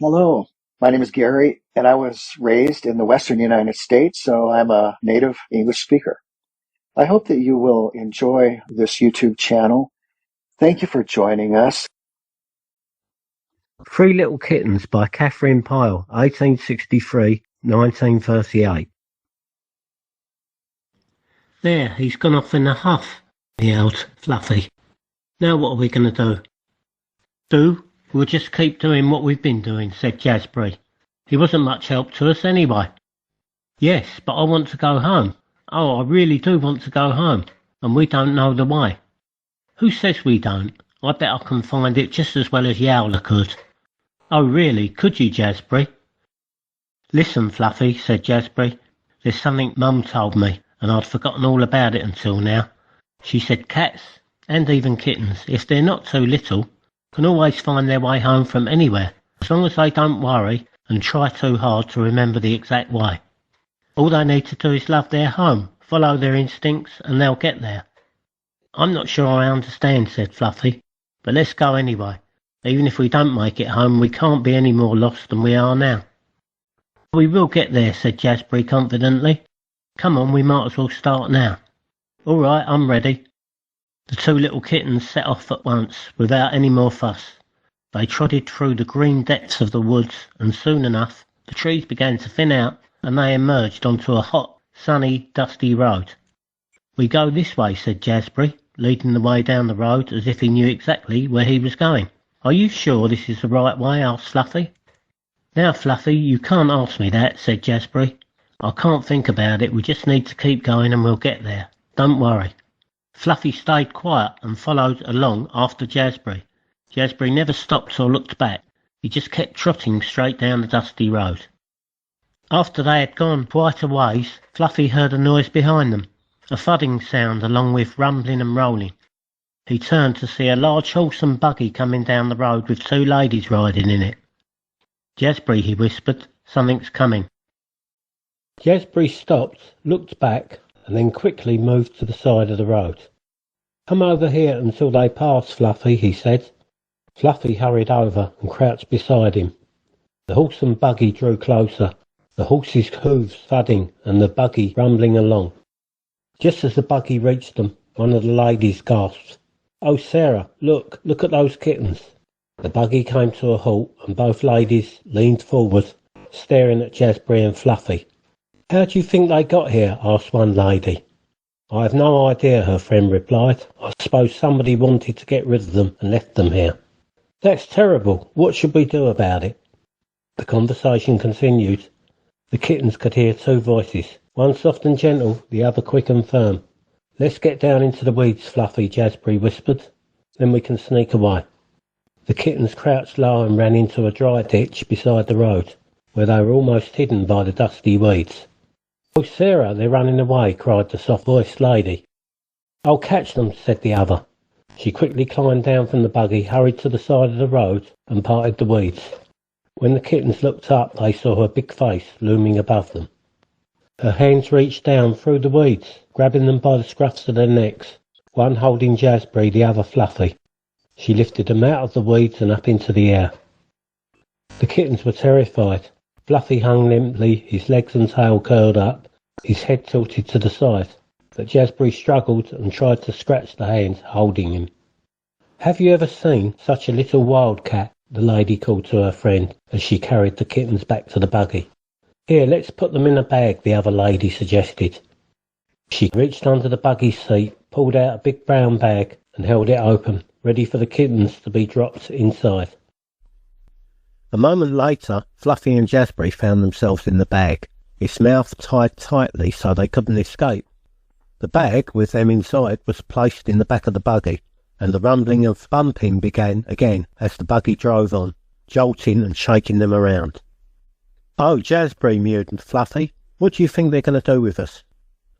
Hello, my name is Gary, and I was raised in the Western United States, so I'm a native English speaker. I hope that you will enjoy this YouTube channel. Thank you for joining us. Three Little Kittens by Katharine PYLE, 1863-1938. There, he's gone off in a huff, yelled Fluffy. Now what are we going to do? Do? We'll just keep doing what we've been doing, said Jazbury. He wasn't much help to us anyway. Yes, but I want to go home. Oh, I really do want to go home, and we don't know the way. Who says we don't? I bet I can find it just as well as Yowler could. Oh, really? Could you, Jazbury? Listen, Fluffy, said Jazbury. There's something Mum told me, and I'd forgotten all about it until now. She said cats, and even kittens, if they're not too little, can always find their way home from anywhere, as long as they don't worry and try too hard to remember the exact way. All they need to do is love their home, follow their instincts, and they'll get there. I'm not sure I understand, said Fluffy, but let's go anyway. Even if we don't make it home, we can't be any more lost than we are now. We will get there, said Jazbury confidently. Come on, we might as well start now. All right, I'm ready. The two little kittens set off at once, without any more fuss. They trotted through the green depths of the woods, and soon enough the trees began to thin out, and they emerged onto a hot, sunny, dusty road. We go this way, said Jazbury, leading the way down the road as if he knew exactly where he was going. Are you sure this is the right way? Asked Fluffy. Now, Fluffy, you can't ask me that, said Jazbury. I can't think about it. We just need to keep going and we'll get there. Don't worry. Fluffy stayed quiet and followed along after Jazbury. Jazbury never stopped or looked back. He just kept trotting straight down the dusty road. After they had gone quite a ways, Fluffy heard a noise behind them, a thudding sound along with rumbling and rolling. He turned to see a large horse and buggy coming down the road with two ladies riding in it. Jazbury, he whispered, something's coming. Jazbury stopped, looked back, and then quickly moved to the side of the road. Come over here until they pass, Fluffy, he said. Fluffy hurried over and crouched beside him. The horse and buggy drew closer, the horse's hooves thudding and the buggy rumbling along. Just as the buggy reached them, one of the ladies gasped, "Oh, Sarah, look at those kittens." The buggy came to a halt and both ladies leaned forward, staring at Jazbury and Fluffy. "How do you think they got here?" asked one lady. "I have no idea," her friend replied. "I suppose somebody wanted to get rid of them and left them here." "That's terrible. What should we do about it?" The conversation continued. The kittens could hear two voices, one soft and gentle, the other quick and firm. "Let's get down into the weeds, Fluffy," Jazbury whispered. "Then we can sneak away." The kittens crouched low and ran into a dry ditch beside the road, where they were almost hidden by the dusty weeds. "Oh, Sarah, they're running away," cried the soft-voiced lady. "I'll catch them," said the other. She quickly climbed down from the buggy, hurried to the side of the road, and parted the weeds. When the kittens looked up, they saw her big face looming above them. Her hands reached down through the weeds, grabbing them by the scruffs of their necks, one holding Jazbury, the other Fluffy. She lifted them out of the weeds and up into the air. The kittens were terrified. Fluffy hung limply, his legs and tail curled up, his head tilted to the side, but Jazbury struggled and tried to scratch the hands holding him. "Have you ever seen such a little wildcat?" the lady called to her friend as she carried the kittens back to the buggy. "Here, let's put them in a bag," the other lady suggested. She reached under the buggy seat, pulled out a big brown bag and held it open, ready for the kittens to be dropped inside. A moment later, Fluffy and Jazbury found themselves in the bag, its mouth tied tightly so they couldn't escape. The bag, with them inside, was placed in the back of the buggy, and the rumbling of bumping began again as the buggy drove on, jolting and shaking them around. "Oh, Jazbury," mewed Fluffy, "what do you think they're going to do with us?"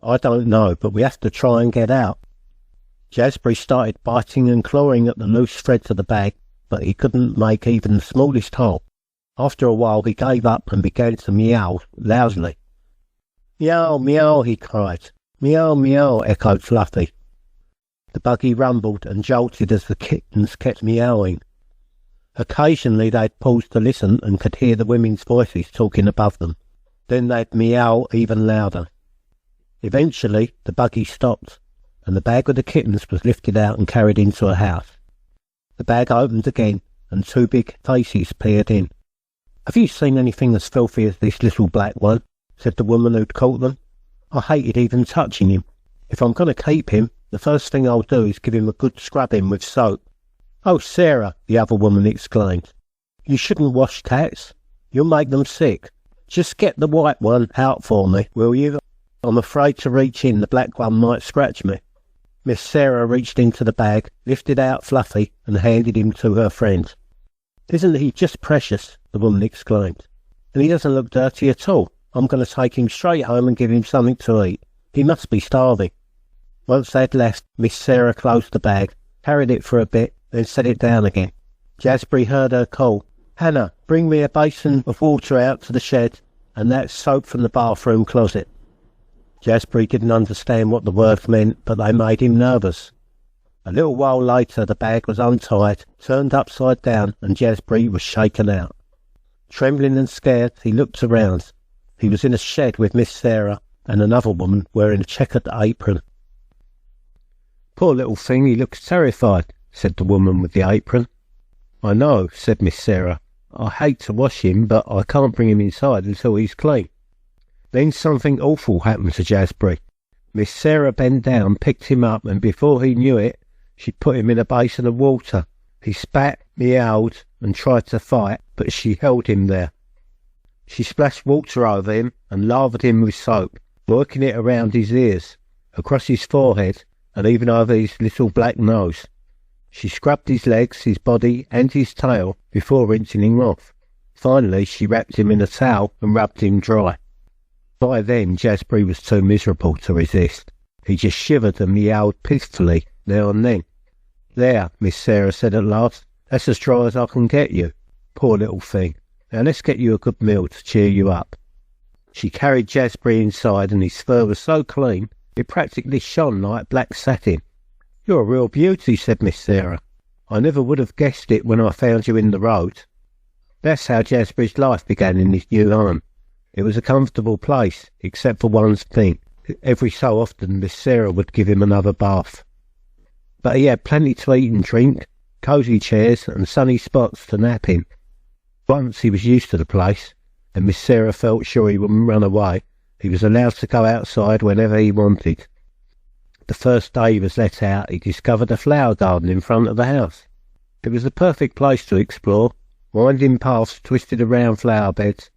"I don't know, but we have to try and get out." Jazbury started biting and clawing at the loose threads of the bag, but he couldn't make even the smallest hole. After a while he gave up and began to meow loudly. "Meow, meow," he cried. "Meow, meow," echoed Fluffy. The buggy rumbled and jolted as the kittens kept meowing. Occasionally they'd pause to listen and could hear the women's voices talking above them. Then they'd meow even louder. Eventually the buggy stopped, and the bag with the kittens was lifted out and carried into a house. The bag opened again, and 2 big faces peered in. "Have you seen anything as filthy as this little black one?" said the woman who'd caught them. "I hated even touching him. If I'm going to keep him, the first thing I'll do is give him a good scrubbing with soap." "Oh, Sarah," the other woman exclaimed, "you shouldn't wash cats. You'll make them sick. Just get the white one out for me, will you? I'm afraid to reach in, the black one might scratch me." Miss Sarah reached into the bag, lifted out Fluffy, and handed him to her friend. "Isn't he just precious?" the woman exclaimed. "And he doesn't look dirty at all. I'm going to take him straight home and give him something to eat. He must be starving." Once they'd left, Miss Sarah closed the bag, carried it for a bit, then set it down again. Jazbury heard her call, "Hannah, bring me a basin of water out to the shed, and that soap from the bathroom closet." Jazbury didn't understand what the words meant, but they made him nervous. A little while later the bag was untied, turned upside down, and Jazbury was shaken out. Trembling and scared, he looked around. He was in a shed with Miss Sarah and another woman wearing a checkered apron. "Poor little thing, he looks terrified," said the woman with the apron. "I know," said Miss Sarah. "I hate to wash him, but I can't bring him inside until he's clean." Then something awful happened to Jazbury. Miss Sarah bent down, picked him up, and before he knew it, she put him in a basin of water. He spat, meowed, and tried to fight, but she held him there. She splashed water over him and lathered him with soap, working it around his ears, across his forehead, and even over his little black nose. She scrubbed his legs, his body, and his tail before rinsing him off. Finally, she wrapped him in a towel and rubbed him dry. By then, Jazbury was too miserable to resist. He just shivered and meowed pitifully now and then. "There," Miss Sarah said at last, "that's as dry as I can get you. Poor little thing. Now let's get you a good meal to cheer you up." She carried Jazbury inside, and his fur was so clean it practically shone like black satin. "You're a real beauty," said Miss Sarah. "I never would have guessed it when I found you in the road." That's how Jazbury's life began in his new home. It was a comfortable place, except for one thing. Every so often Miss Sarah would give him another bath. But he had plenty to eat and drink, cosy chairs and sunny spots to nap in. Once he was used to the place, and Miss Sarah felt sure he wouldn't run away. He was allowed to go outside whenever he wanted. The first day he was let out, he discovered a flower garden in front of the house. It was the perfect place to explore. Winding paths twisted around flower beds,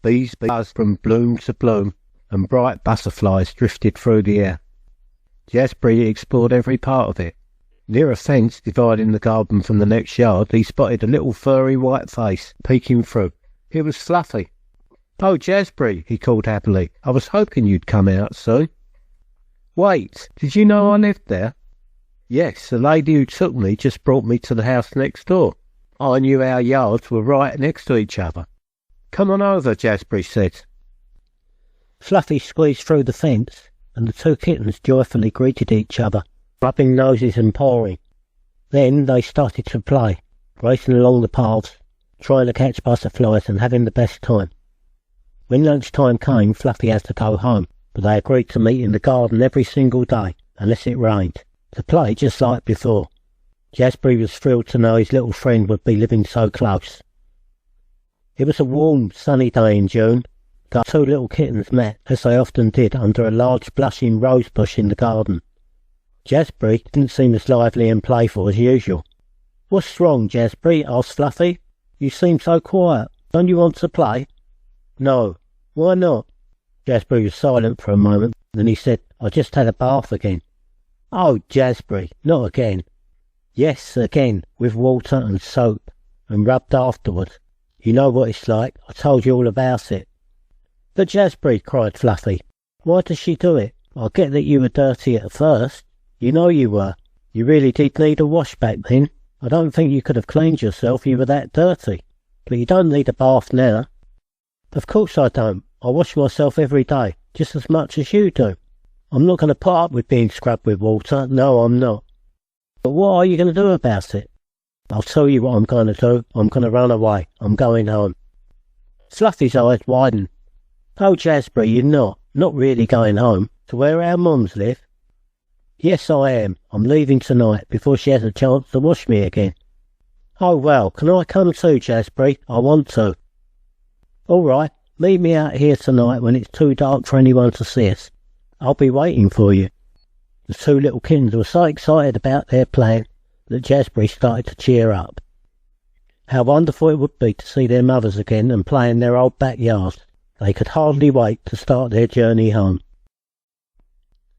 bees buzzed from bloom to bloom, and bright butterflies drifted through the air. Jazbury explored every part of it. Near a fence dividing the garden from the next yard, he spotted a little furry white face peeking through. It was Fluffy. "Oh, Jazbury," he called happily. "I was hoping you'd come out soon." "Wait, did you know I lived there?" "Yes, the lady who took me just brought me to the house next door. I knew our yards were right next to each other." "Come on over," Jazbury said. Fluffy squeezed through the fence, and the 2 kittens joyfully greeted each other, rubbing noses and pawing. Then they started to play, racing along the paths, trying to catch butterflies and having the best time. When lunchtime came, Fluffy had to go home, but they agreed to meet in the garden every single day, unless it rained, to play just like before. Jazbury was thrilled to know his little friend would be living so close. It was a warm, sunny day in June. The 2 little kittens met, as they often did, under a large blushing rose bush in the garden. Jazbury didn't seem as lively and playful as usual. "What's wrong, Jazbury?" asked Fluffy. "You seem so quiet. Don't you want to play?" "No." "Why not?" Jazbury was silent for a moment, then he said, "I just had a bath again." "Oh, Jazbury, not again." "Yes, again, with water and soap, and rubbed afterward. You know what it's like. I told you all about it." "But Jazbury," cried Fluffy, "why does she do it? I get that you were dirty at first. You know you were. You really did need a wash back then. I don't think you could have cleaned yourself, you were that dirty. But you don't need a bath now." "Of course I don't. I wash myself every day, just as much as you do. I'm not going to put up with being scrubbed with water. No, I'm not." "But what are you going to do about it?" I'll tell you what I'm going to do. I'm going to run away. I'm going home. Fluffy's eyes widened. Oh, Jazbury, you're not really going home to where our mums live? Yes, I am. I'm leaving tonight before she has a chance to wash me again. Oh, well, can I come too, Jazbury? I want to. All right, meet me out here tonight when it's too dark for anyone to see us. I'll be waiting for you. The two little kittens were so excited about their plan that Jazbury started to cheer up. How wonderful it would be to see their mothers again and play in their old backyard. They could hardly wait to start their journey home.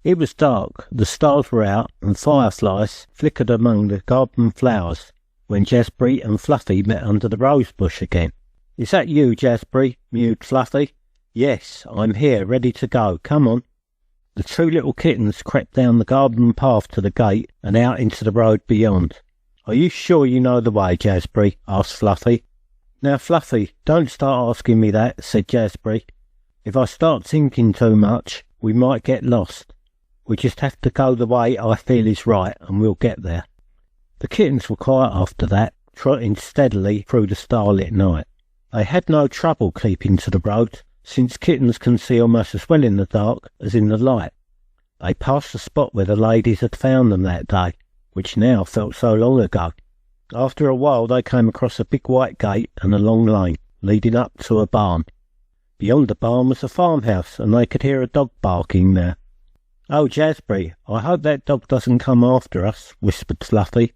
It was dark, the stars were out, and fireflies flickered among the garden flowers when Jazbury and Fluffy met under the rose bush again. Is that you, Jazbury? Mewed Fluffy. Yes, I'm here, ready to go. Come on. The two little kittens crept down the garden path to the gate and out into the road beyond. Are you sure you know the way, Jazbury? Asked Fluffy. Now, Fluffy, don't start asking me that, said Jazbury. If I start thinking too much, we might get lost. We just have to go the way I feel is right, and we'll get there. The kittens were quiet after that, trotting steadily through the starlit night. They had no trouble keeping to the road, since kittens can see almost as well in the dark as in the light. They passed the spot where the ladies had found them that day, which now felt so long ago. After a while they came across a big white gate and a long lane, leading up to a barn. Beyond the barn was a farmhouse, and they could hear a dog barking there. Oh, Jazbury, I hope that dog doesn't come after us, whispered Fluffy.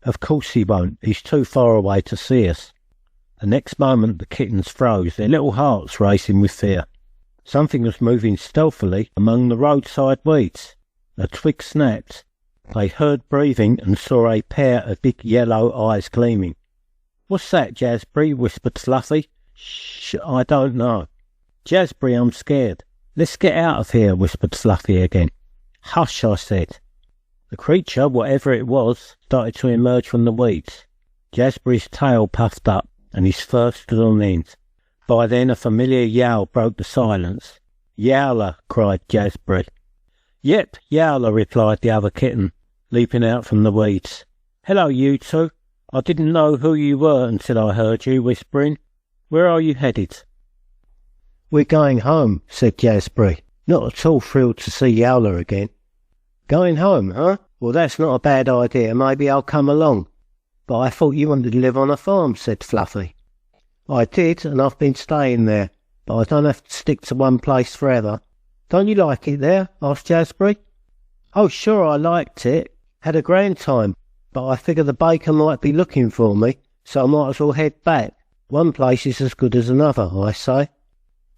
Of course he won't, he's too far away to see us. The next moment the kittens froze, their little hearts racing with fear. Something was moving stealthily among the roadside weeds. A twig snapped. They heard breathing and saw a pair of big yellow eyes gleaming. What's that, Jazbury? Whispered Fluffy. Shh, I don't know. Jazbury, I'm scared. Let's get out of here, whispered Fluffy again. Hush, I said. The creature, whatever it was, started to emerge from the weeds. Jazbury's tail puffed up, and his fur stood on end. By then a familiar yowl broke the silence. Yowler, cried Jazbury. Yep, Yowler, replied the other kitten, leaping out from the weeds. Hello, you two. I didn't know who you were until I heard you whispering. Where are you headed? We're going home, said Jazbury, not at all thrilled to see Yowler again. Going home, huh? Well, that's not a bad idea. Maybe I'll come along. But I thought you wanted to live on a farm, said Fluffy. I did, and I've been staying there, but I don't have to stick to one place forever. Don't you like it there? Asked Jazbury. Oh, sure, I liked it. Had a grand time, but I figure the baker might be looking for me, so I might as well head back. One place is as good as another, I say.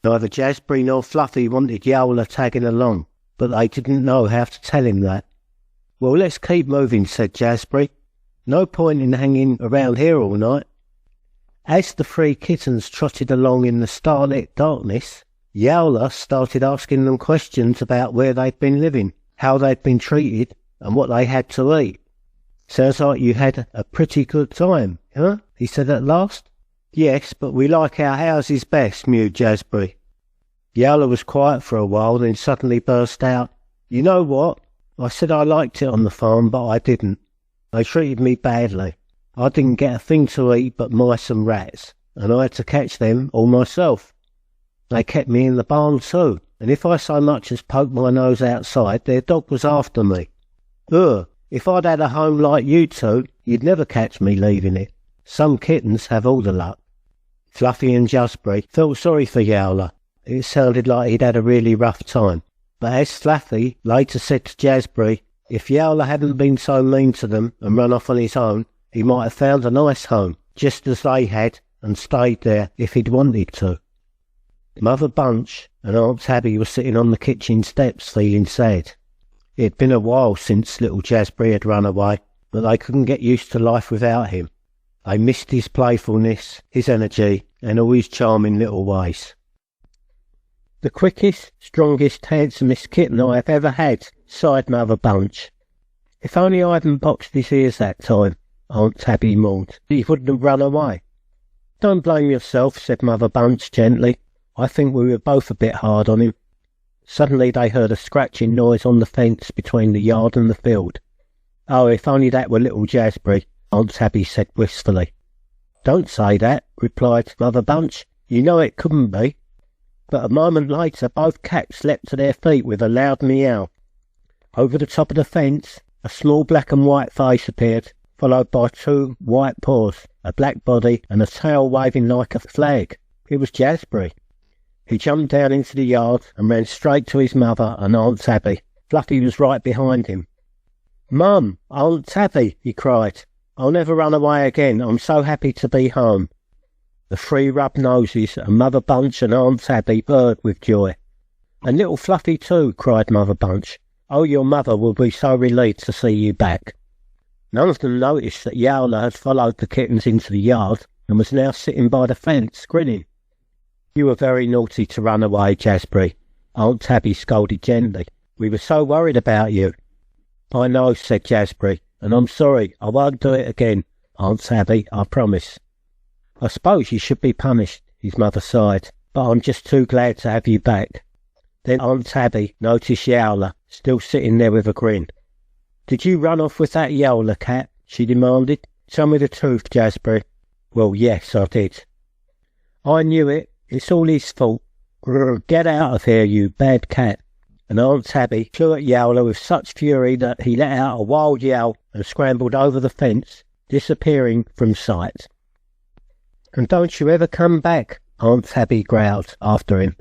Neither Jazbury nor Fluffy wanted Yowler tagging along, but they didn't know how to tell him that. Well, let's keep moving, said Jazbury. No point in hanging around here all night. As the three kittens trotted along in the starlit darkness, Yowler started asking them questions about where they'd been living, how they'd been treated, and what they had to eat. Sounds like you had a pretty good time, huh? He said at last. Yes, but we like our houses best, mewed Jazbury. Yowler was quiet for a while, then suddenly burst out, You know what? I said I liked it on the farm, but I didn't. They treated me badly. I didn't get a thing to eat but mice and rats, and I had to catch them all myself. They kept me in the barn too, and if I so much as poked my nose outside, their dog was after me. Ugh, if I'd had a home like you two, you'd never catch me leaving it. Some kittens have all the luck. Fluffy and Jazbury felt sorry for Yowler. It sounded like he'd had a really rough time. But as Fluffy later said to Jazbury, if Yowler hadn't been so mean to them and run off on his own, he might have found a nice home, just as they had, and stayed there if he'd wanted to. Mother Bunch and Aunt Tabby were sitting on the kitchen steps feeling sad. It had been a while since little Jazbury had run away, but they couldn't get used to life without him. They missed his playfulness, his energy, and all his charming little ways. The quickest, strongest, handsomest kitten I have ever had, sighed Mother Bunch. If only I hadn't boxed his ears that time, Aunt Tabby mourned, he wouldn't have run away. Don't blame yourself, said Mother Bunch gently. I think we were both a bit hard on him. Suddenly they heard a scratching noise on the fence between the yard and the field. Oh, if only that were little Jazbury. Aunt Tabby said wistfully. "Don't say that," replied Mother Bunch. "You know it couldn't be." But a moment later both cats leapt to their feet with a loud meow. Over the top of the fence, a small black and white face appeared, followed by two white paws, a black body, and a tail waving like a flag. It was Jazbury. He jumped down into the yard and ran straight to his mother and Aunt Tabby. Fluffy was right behind him. "Mum, Aunt Tabby," he cried. "I'll never run away again. I'm so happy to be home." The three rubbed noses, and Mother Bunch and Aunt Tabby purred with joy. "And little Fluffy too," cried Mother Bunch. "Oh, your mother will be so relieved to see you back." None of them noticed that Yowler had followed the kittens into the yard and was now sitting by the fence, grinning. "You were very naughty to run away, Jazbury," Aunt Tabby scolded gently. "We were so worried about you." "I know," said Jazbury, "and I'm sorry. I won't do it again, Aunt Tabby, I promise." "I suppose you should be punished," his mother sighed, "but I'm just too glad to have you back." Then Aunt Tabby noticed Yowler, still sitting there with a grin. "Did you run off with that Yowler cat?" she demanded. "Tell me the truth, Jazbury." "Well, yes, I did." "I knew it. It's all his fault. Grr, get out of here, you bad cat." And Aunt Tabby flew at Yowler with such fury that he let out a wild yell and scrambled over the fence, disappearing from sight. "And don't you ever come back," Aunt Tabby growled after him.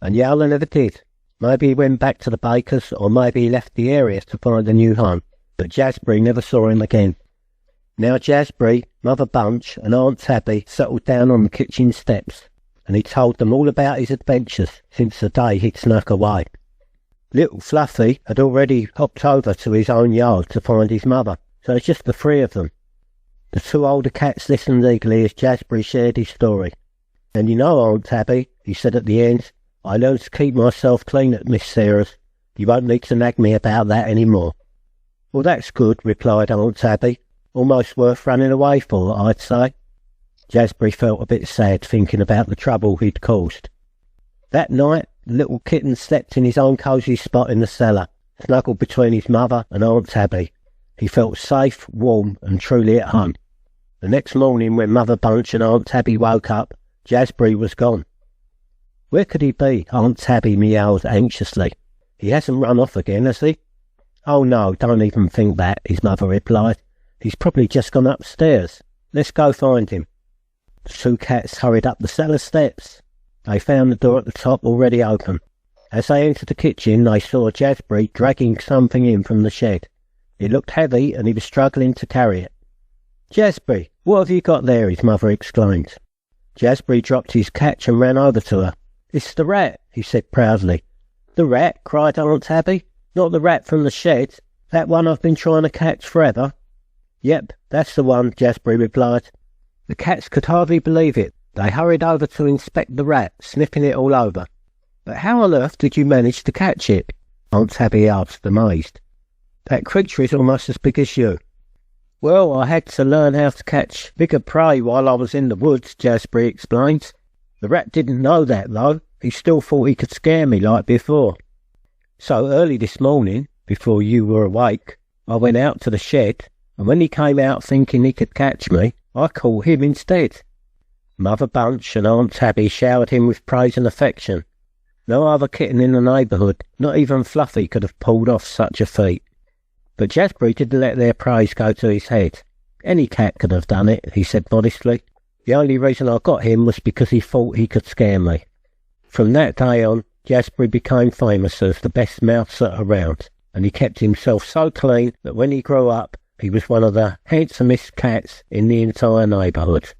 And Yowler never did. Maybe he went back to the baker's, or maybe he left the area to find a new home. But Jazbury never saw him again. Now Jazbury, Mother Bunch, and Aunt Tabby settled down on the kitchen steps, and he told them all about his adventures since the day he'd snuck away. Little Fluffy had already hopped over to his own yard to find his mother, so it's just the three of them. The two older cats listened eagerly as Jazbury shared his story. "And you know, Aunt Tabby," he said at the end, "I learned to keep myself clean at Miss Sarah's. You won't need to nag me about that any more." "Well, that's good," replied Aunt Tabby. "Almost worth running away for, I'd say." Jazbury felt a bit sad thinking about the trouble he'd caused. That night, the little kitten slept in his own cosy spot in the cellar, snuggled between his mother and Aunt Tabby. He felt safe, warm, and truly at home. The next morning, when Mother Bunch and Aunt Tabby woke up, Jazbury was gone. "Where could he be?" Aunt Tabby meowed anxiously. "He hasn't run off again, has he?" "Oh no, don't even think that," his mother replied. "He's probably just gone upstairs. Let's go find him." The two cats hurried up the cellar steps. They found the door at the top already open. As they entered the kitchen, they saw Jazbury dragging something in from the shed. It looked heavy, and he was struggling to carry it. "Jazbury, what have you got there?" his mother exclaimed. Jazbury dropped his catch and ran over to her. "It's the rat," he said proudly. "The rat?" cried Aunt Tabby. "Not the rat from the shed? That one I've been trying to catch forever?" "Yep, that's the one," Jazbury replied. The cats could hardly believe it. They hurried over to inspect the rat, sniffing it all over. "But how on earth did you manage to catch it?" Aunt Tabby asked, amazed. "That creature is almost as big as you." "Well, I had to learn how to catch bigger prey while I was in the woods," Jazbury explained. "The rat didn't know that, though. He still thought he could scare me like before. So early this morning, before you were awake, I went out to the shed, and when he came out thinking he could catch me, I caught him instead." Mother Bunch and Aunt Tabby showered him with praise and affection. No other kitten in the neighbourhood, not even Fluffy, could have pulled off such a feat. But Jazbury didn't let their praise go to his head. "Any cat could have done it," he said modestly. "The only reason I got him was because he thought he could scare me." From that day on, Jazbury became famous as the best mouser around, and he kept himself so clean that when he grew up, he was one of the handsomest cats in the entire neighbourhood.